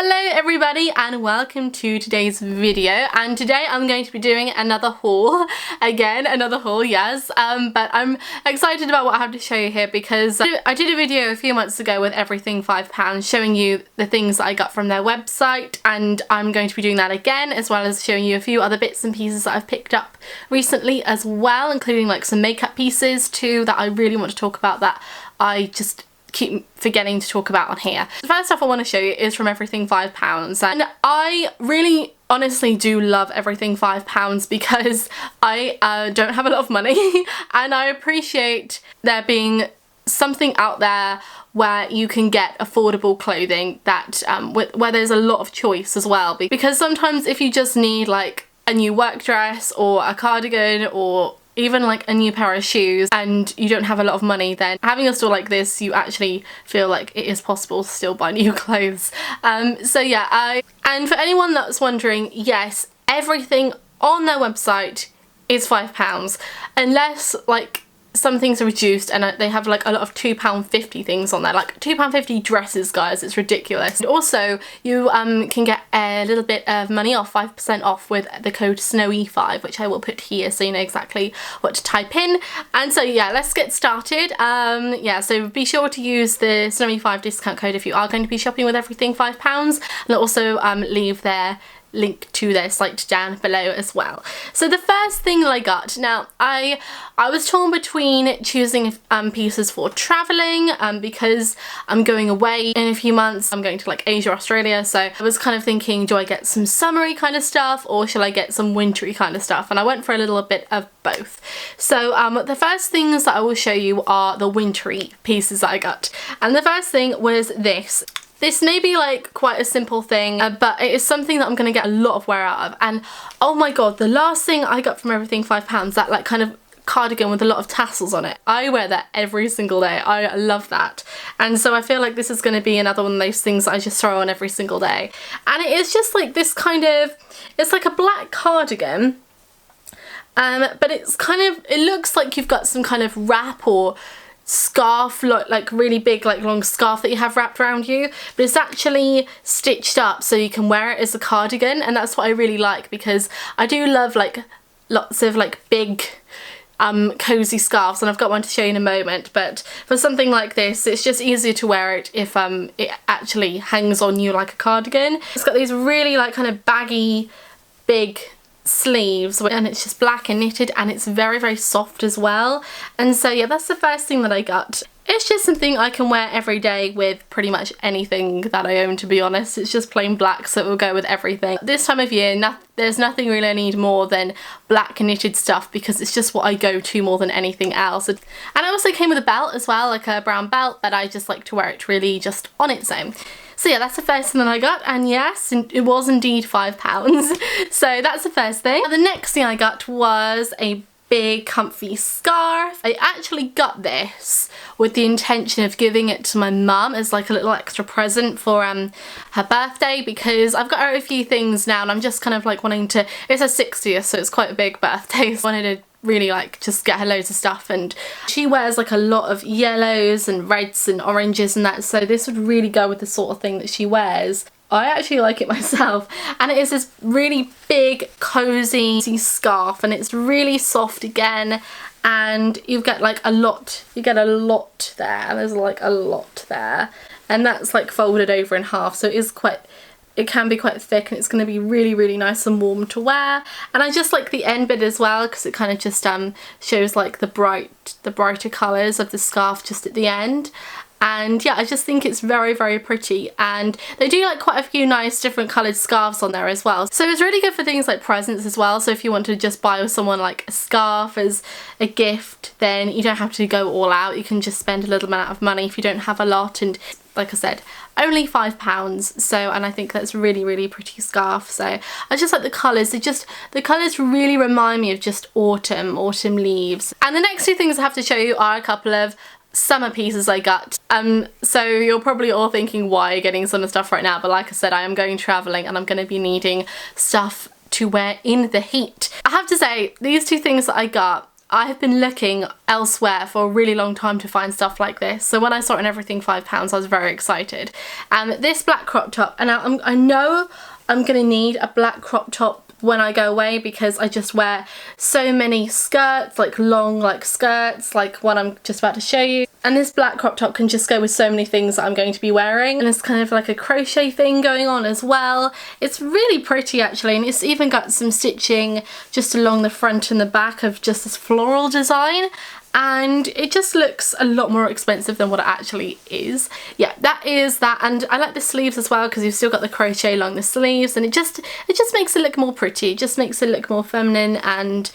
Hello everybody and welcome to today's video, and today I'm going to be doing another haul. Again, another haul, yes, but I'm excited about what I have to show you here because I did a video a few months ago with everything £5 showing you the things that I got from their website, and I'm going to be doing that again, as well as showing you a few other bits and pieces that I've picked up recently as well, including like some makeup pieces too that I really want to talk about that I just keep forgetting to talk about on here. The first stuff I want to show you is from everything £5, and I really honestly do love everything £5 because I don't have a lot of money and I appreciate there being something out there where you can get affordable clothing that where there's a lot of choice as well, because sometimes if you just need like a new work dress or a cardigan or even like a new pair of shoes and you don't have a lot of money, then having a store like this, you actually feel like it is possible to still buy new clothes. So yeah, and for anyone that's wondering, yes, everything on their website is £5 unless like some things are reduced and they have like a lot of £2.50 things on there, like £2.50 dresses, guys. It's ridiculous. And also you can get a little bit of money off, 5% off, with the code SNOWY5, which I will put here so you know exactly what to type in. And so yeah, let's get started. Yeah, so be sure to use the SNOWY5 discount code if you are going to be shopping with everything £5, and I'll also leave their link to their site down below as well. So the first thing that I got, now I was torn between choosing pieces for traveling because I'm going away in a few months. I'm going to like Asia, Australia, so I was kind of thinking, do I get some summery kind of stuff or shall I get some wintry kind of stuff? And I went for a little bit of both. So the first things that I will show you are the wintry pieces that I got, and the first thing was this. This may be like quite a simple thing, but it is something that I'm going to get a lot of wear out of. And oh my god, the last thing I got from everything £5, that like kind of cardigan with a lot of tassels on it. I wear that every single day. I love that. And so I feel like this is going to be another one of those things that I just throw on every single day. And it is just like this kind of, it's like a black cardigan. But it's kind of, it looks like you've got some kind of wrap or scarf, like really big like long scarf that you have wrapped around you, but it's actually stitched up so you can wear it as a cardigan, and that's what I really like because I do love like lots of like big cozy scarves, and I've got one to show you in a moment. But for something like this, it's just easier to wear it if it actually hangs on you like a cardigan. It's got these really like kind of baggy big sleeves, and it's just black and knitted, and it's very, very soft as well. And so yeah, that's the first thing that I got. It's just something I can wear every day with pretty much anything that I own, to be honest. It's just plain black, so it will go with everything. This time of year, there's nothing really I need more than black knitted stuff because it's just what I go to more than anything else. And it also came with a belt as well, like a brown belt, but I just like to wear it really just on its own. So yeah, that's the first thing that I got, and yes, it was indeed £5. So that's the first thing. The next thing I got was a big comfy scarf. I actually got this with the intention of giving it to my mum as like a little extra present for her birthday, because I've got her a few things now and I'm just kind of like wanting to, it's her 60th, so it's quite a big birthday, so I wanted to really like just get her loads of stuff, and she wears like a lot of yellows and reds and oranges and that, so this would really go with the sort of thing that she wears. I actually like it myself, and it is this really big cozy scarf, and it's really soft again, and you get like a lot, you get a lot there, and there's like a lot there, and that's like folded over in half, so it is quite, it can be quite thick, and it's going to be really, really nice and warm to wear. And I just like the end bit as well because it kind of just shows like the brighter colours of the scarf just at the end. And yeah, I just think it's very, very pretty, and they do like quite a few nice different coloured scarves on there as well. So it's really good for things like presents as well. So if you want to just buy someone like a scarf as a gift, then you don't have to go all out. You can just spend a little amount of money if you don't have a lot, and like I said, only £5. So, and I think that's really, really pretty scarf. So I just like the colours. The colours really remind me of just autumn leaves. And the next two things I have to show you are a couple of summer pieces I got. So you're probably all thinking, why are you getting summer stuff right now? But like I said, I am going travelling and I'm going to be needing stuff to wear in the heat. I have to say, these two things that I got I have been looking elsewhere for a really long time to find stuff like this. So when I saw it in Everything £5, I was very excited. This black crop top, and I know I'm gonna need a black crop top when I go away because I just wear so many skirts, like long skirts, like what I'm just about to show you. And this black crop top can just go with so many things that I'm going to be wearing. And it's kind of like a crochet thing going on as well. It's really pretty actually, and it's even got some stitching just along the front and the back of just this floral design. And it just looks a lot more expensive than what it actually is. Yeah, that is that. And I like the sleeves as well because you've still got the crochet along the sleeves, and it just makes it look more pretty. It just makes it look more feminine, and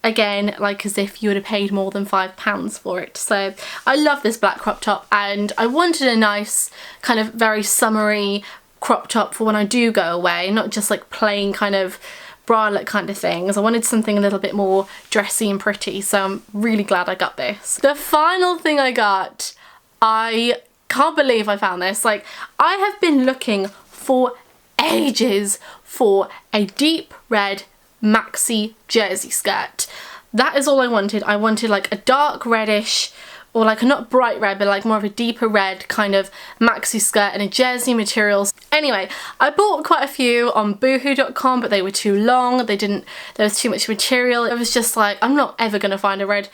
again, like as if you would have paid more than £5 for it. So I love this black crop top, and I wanted a nice kind of very summery crop top for when I do go away, not just like plain kind of bralette kind of things. I wanted something a little bit more dressy and pretty, so I'm really glad I got this. The final thing I got, I can't believe I found this. Like, I have been looking for ages for a deep red maxi jersey skirt. That is all I wanted. I wanted like a dark reddish, or like a not bright red, but like more of a deeper red kind of maxi skirt in a jersey materials. Anyway, I bought quite a few on boohoo.com, but they were too long. There was too much material. It was just like, I'm not ever gonna find a red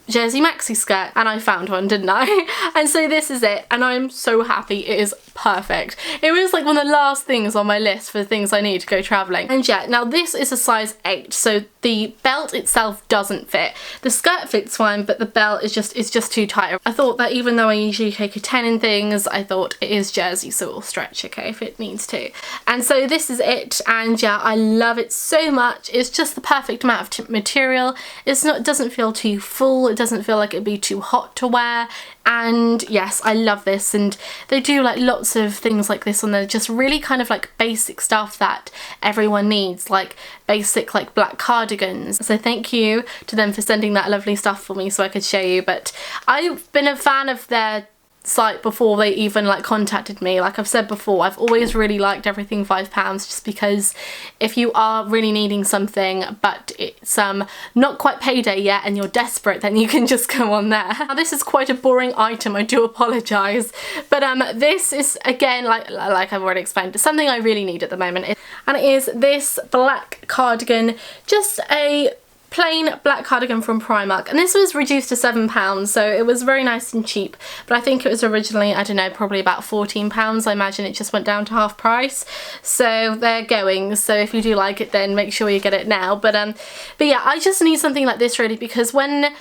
jersey maxi skirt, and I found one, didn't I? And so this is it, and I'm so happy. It is perfect. It was like one of the last things on my list for things I need to go traveling. And yeah, now this is a size 8, so the belt itself doesn't fit. The skirt fits fine, but the belt is just too tight. I thought that even though I usually take a 10 in things, I thought it is jersey, so it'll stretch, okay, if it needs to. And so this is it, and yeah, I love it so much. It's just the perfect amount of material. It doesn't feel too full. It doesn't feel like it'd be too hot to wear. And yes, I love this, and they do like lots of things like this on there, just really kind of like basic stuff that everyone needs, like basic like black cardigans. So thank you to them for sending that lovely stuff for me so I could show you. But I've been a fan of their site before they even like contacted me. Like I've said before, I've always really liked Everything £5 just because if you are really needing something but it's not quite payday yet and you're desperate, then you can just go on there. Now this is quite a boring item, I do apologise, but this is again like I've already explained, something I really need at the moment, and it is this black cardigan, just a plain black cardigan from Primark, and this was reduced to £7, so it was very nice and cheap, but I think it was originally, I don't know, probably about £14. I imagine it just went down to half price, so they're going. So if you do like it, then make sure you get it now. But yeah, I just need something like this really, because when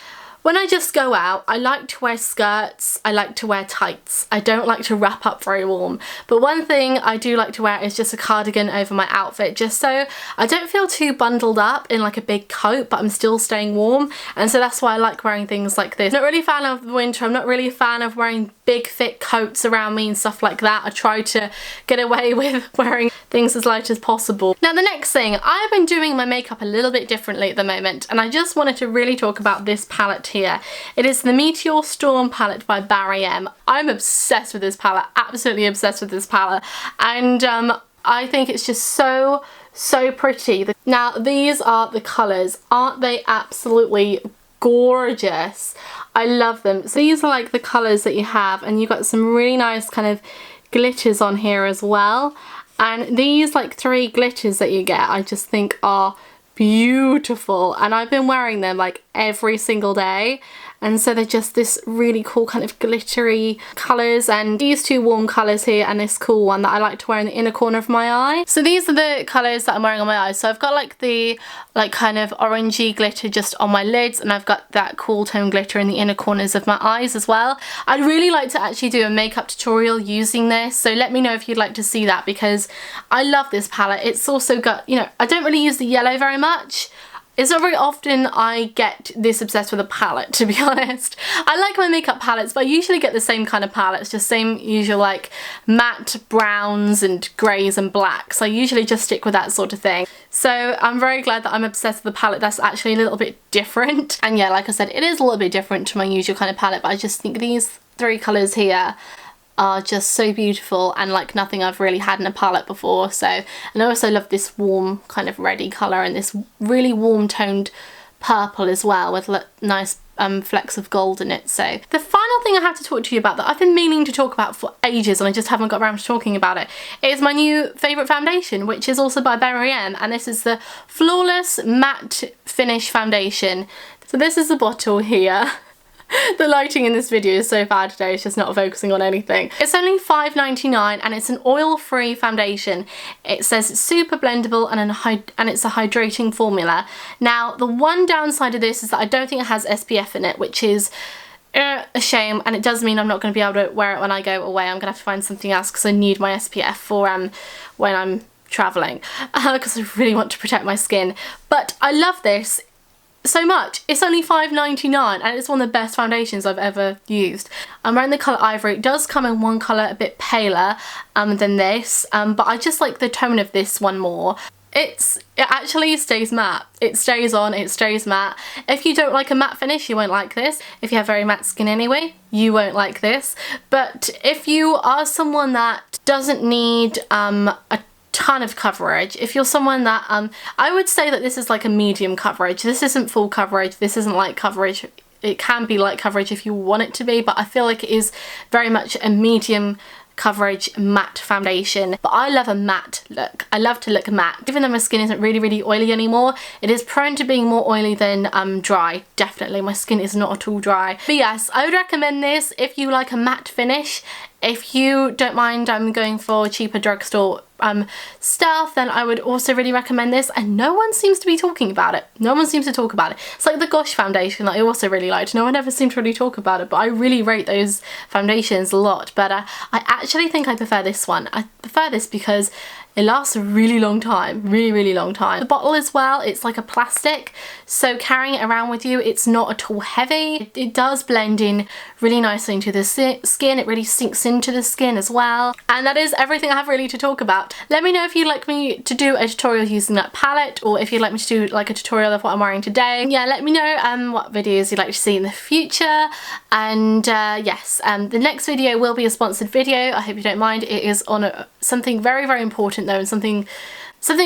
I just go out, I like to wear skirts, I like to wear tights. I don't like to wrap up very warm. But one thing I do like to wear is just a cardigan over my outfit, just so I don't feel too bundled up in like a big coat, but I'm still staying warm. And so that's why I like wearing things like this. I'm not really a fan of the winter. I'm not really a fan of wearing big thick coats around me and stuff like that. I try to get away with wearing things as light as possible. Now the next thing, I've been doing my makeup a little bit differently at the moment, and I just wanted to really talk about this palette here. It is the Meteor Storm palette by Barry M. I'm obsessed with this palette, absolutely obsessed with this palette, and I think it's just so pretty. Now these are the colours, aren't they absolutely gorgeous? I love them. So these are like the colours that you have, and you've got some really nice kind of glitters on here as well, and these like 3 glitters that you get I just think are beautiful, and I've been wearing them like every single day, and so they're just this really cool kind of glittery colours, and these 2 warm colours here and this cool one that I like to wear in the inner corner of my eye. So these are the colours that I'm wearing on my eyes. So I've got like the kind of orangey glitter just on my lids, and I've got that cool tone glitter in the inner corners of my eyes as well. I'd really like to actually do a makeup tutorial using this, so let me know if you'd like to see that, because I love this palette. It's also got, you know, I don't really use the yellow very much. It's not very often I get this obsessed with a palette, to be honest. I like my makeup palettes, but I usually get the same kind of palettes, just same usual like matte browns and greys and blacks. I usually just stick with that sort of thing. So I'm very glad that I'm obsessed with a palette that's actually a little bit different. And yeah, like I said, it is a little bit different to my usual kind of palette, but I just think these 3 colours here are just so beautiful and like nothing I've really had in a palette before. So, and I also love this warm kind of reddy colour and this really warm toned purple as well with nice flecks of gold in it. So the final thing I have to talk to you about that I've been meaning to talk about for ages and I just haven't got around to talking about it is my new favourite foundation, which is also by Berry M, and this is the Flawless Matte Finish Foundation. So this is the bottle here. The lighting in this video is so bad today, it's just not focusing on anything. It's only $5.99 and it's an oil-free foundation. It says it's super blendable and it's a hydrating formula. Now, the one downside of this is that I don't think it has SPF in it, which is a shame, and it does mean I'm not going to be able to wear it when I go away. I'm going to have to find something else because I need my SPF for when I'm travelling, because I really want to protect my skin. But I love this so much. It's only $5.99 and it's one of the best foundations I've ever used. I'm wearing the colour Ivory. It does come in one colour a bit paler than this, but I just like the tone of this one more. It actually stays matte. It stays on, it stays matte. If you don't like a matte finish, you won't like this. If you have very matte skin anyway, you won't like this. But if you are someone that doesn't need a ton of coverage, if you're someone that I would say that this is like a medium coverage. This isn't full coverage, this isn't light coverage. It can be light coverage if you want it to be, but I feel like it is very much a medium coverage matte foundation. But I love a matte look. I love to look matte. Even though my skin isn't really oily anymore, it is prone to being more oily than dry. Definitely, my skin is not at all dry. But yes, I would recommend this if you like a matte finish. If you don't mind going for cheaper drugstore stuff, then I would also really recommend this, and no one seems to be talking about it. No one seems to talk about it. It's like the Gosh foundation that I also really liked. No one ever seemed to really talk about it, but I really rate those foundations a lot. But I actually think I prefer this one. I prefer this because it lasts a really long time, really long time. The bottle as well, it's like a plastic, so carrying it around with you, it's not at all heavy. It does blend in really nicely into the skin. It really sinks into the skin as well. And that is everything I have really to talk about. Let me know if you'd like me to do a tutorial using that palette, or if you'd like me to do like a tutorial of what I'm wearing today. Yeah, let me know what videos you'd like to see in the future. And yes, the next video will be a sponsored video. I hope you don't mind. It is on something very important though, and something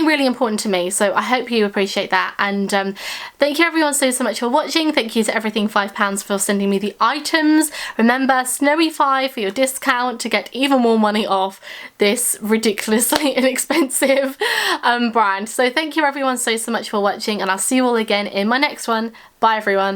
really important to me, so I hope you appreciate that. And thank you everyone so much for watching. Thank you to Everything £5 for sending me the items. Remember, Snowy5 for your discount to get even more money off this ridiculously inexpensive brand. So thank you everyone so much for watching, and I'll see you all again in my next one. Bye everyone.